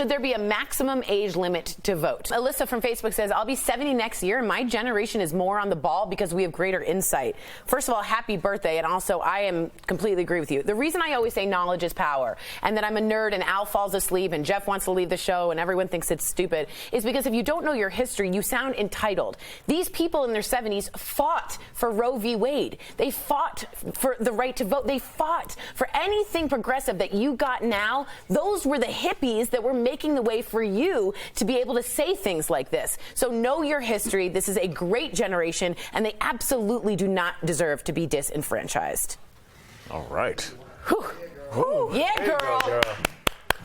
Should there be a maximum age limit to vote? Alyssa from Facebook says, I'll be 70 next year, and my generation is more on the ball because we have greater insight. First of all, happy birthday, and also I am completely agree with you. The reason I always say knowledge is power, and that I'm a nerd and Al falls asleep and Jeff wants to leave the show and everyone thinks it's stupid, is because if you don't know your history, you sound entitled. These people in their 70s fought for Roe v. Wade. They fought for the right to vote. They fought for anything progressive that you got now. Those were the hippies that were making the way for you to be able to say things like this. So know your history. This is a great generation, and they absolutely do not deserve to be disenfranchised. All right. Whew. Whew. Yeah, girl.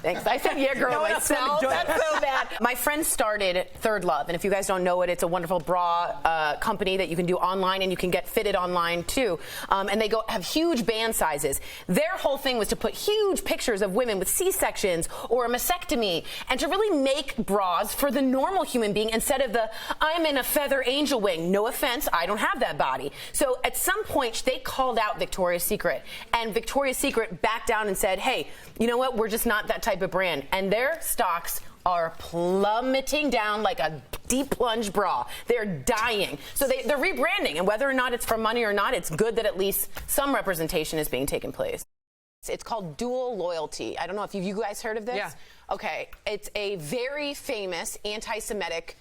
Thanks. I said, yeah, girl, myself. That's so bad. My friend started Third Love, and if you guys don't know it, it's a wonderful bra company that you can do online, and you can get fitted online, too. And they have huge band sizes. Their whole thing was to put huge pictures of women with C-sections or a mastectomy, and to really make bras for the normal human being instead of the, I'm in a feather angel wing. No offense, I don't have that body. So at some point, they called out Victoria's Secret, and Victoria's Secret backed down and said, hey, you know what, we're just not that type of brand, and their stocks are plummeting down like a deep plunge bra. They're dying. So they're rebranding, and whether or not it's for money or not, it's good that at least some representation is being taken place. It's called dual loyalty. I don't know if you guys heard of this. Yeah. Okay, it's a very famous anti-Semitic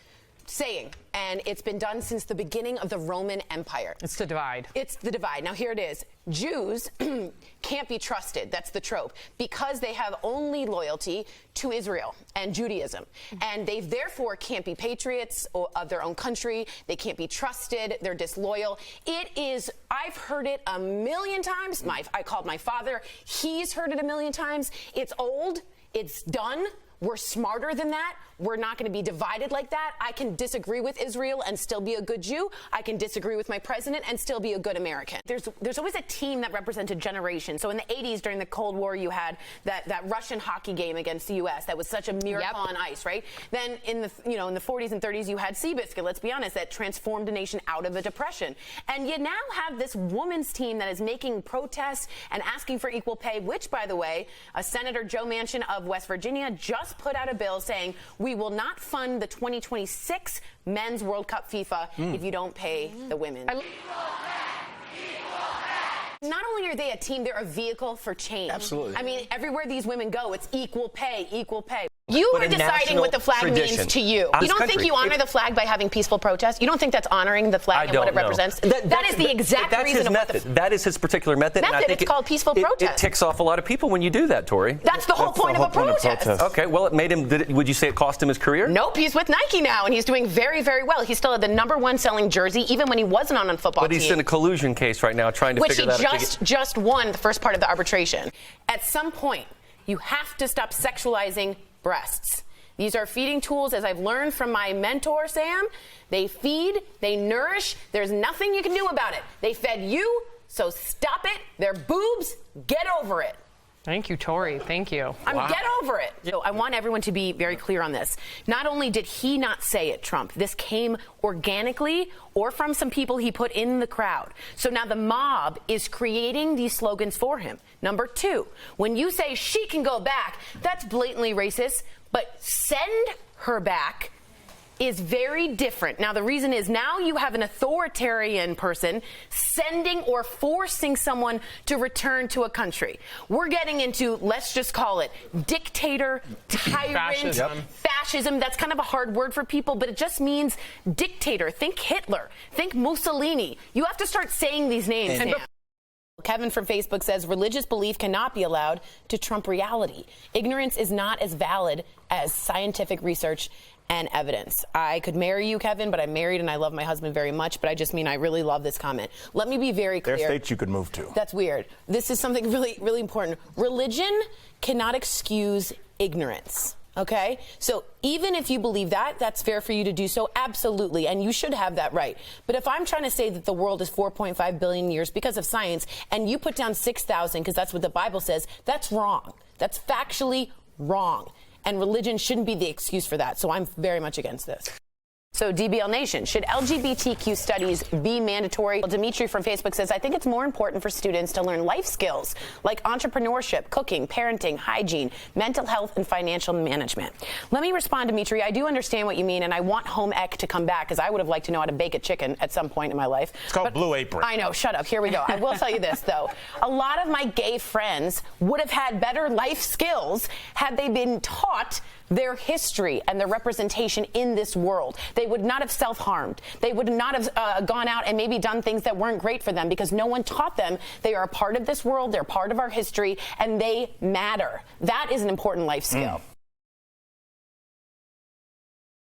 saying, and it's been done since the beginning of the Roman Empire. It's the divide. It's the divide. Now here it is. Jews can't be trusted. That's the trope, because they have only loyalty to Israel and Judaism, and they therefore can't be patriots of their own country. They can't be trusted. They're disloyal. It is, I've heard it a million times. I called my father. He's heard it a million times. It's old. It's done. We're smarter than that. We're not going to be divided like that. I can disagree with Israel and still be a good Jew. I can disagree with my president and still be a good American. There's always a team that represented generations. So in the 80s, during the Cold War, you had that Russian hockey game against the U.S. that was such a miracle on ice, right? Then in the 40s and 30s, you had Seabiscuit, let's be honest, that transformed a nation out of a depression. And you now have this women's team that is making protests and asking for equal pay, which, by the way, Senator Joe Manchin of West Virginia just put out a bill saying we will not fund the 2026 Men's World Cup FIFA if you don't pay the women. Not only are they a team, they're a vehicle for change. Absolutely. I mean, everywhere these women go, it's equal pay, equal pay. You are deciding what the flag means to you. You don't think you honor the flag by having peaceful protests? You don't think that's honoring the flag and what it represents? That is the exact reason. That is his particular method. And I think it's called peaceful protest. It ticks off a lot of people when you do that, Tory. That's the whole point of a protest. Okay, well, it made him, would you say it cost him his career? Nope, he's with Nike now, and he's doing very, very well. He still had the #1 selling jersey, even when he wasn't on a football team. But he's in a collusion case right now trying to figure that out. Which he just won the first part of the arbitration. At some point, you have to stop sexualizing breasts. These are feeding tools, as I've learned from my mentor, Sam. They feed, they nourish. There's nothing you can do about it. They fed you, so stop it. They're boobs. Get over it. Thank you, Tory. Thank you. Get over it. So I want everyone to be very clear on this. Not only did he not say it, Trump, this came organically or from some people he put in the crowd. So now the mob is creating these slogans for him. Number 2, when you say she can go back, that's blatantly racist, but send her back is very different. Now, the reason is now you have an authoritarian person sending or forcing someone to return to a country. We're getting into, let's just call it dictator, tyrant, fascism. That's kind of a hard word for people, but it just means dictator. Think Hitler. Think Mussolini. You have to start saying these names now. Kevin from Facebook says religious belief cannot be allowed to trump reality. Ignorance is not as valid as scientific research and evidence. I could marry you, Kevin, but I'm married and I love my husband very much, but I just mean I really love this comment. Let me be very clear. There are states you could move to. That's weird. This is something really, really important. Religion cannot excuse ignorance. Okay? So even if you believe that, that's fair for you to do so, absolutely, and you should have that right. But if I'm trying to say that the world is 4.5 billion years because of science, and you put down 6,000 because that's what the Bible says, that's wrong. That's factually wrong. And religion shouldn't be the excuse for that. So I'm very much against this. So DBL Nation, should LGBTQ studies be mandatory? Well, Dimitri from Facebook says, I think it's more important for students to learn life skills like entrepreneurship, cooking, parenting, hygiene, mental health, and financial management. Let me respond, Dimitri. I do understand what you mean, and I want home ec to come back because I would have liked to know how to bake a chicken at some point in my life. It's called Blue Apron. I know. Shut up. Here we go. I will tell you this, though. A lot of my gay friends would have had better life skills had they been taught their history and their representation in this world. They would not have self-harmed. They would not have gone out and maybe done things that weren't great for them because no one taught them they are a part of this world, they're part of our history, and they matter. That is an important life skill.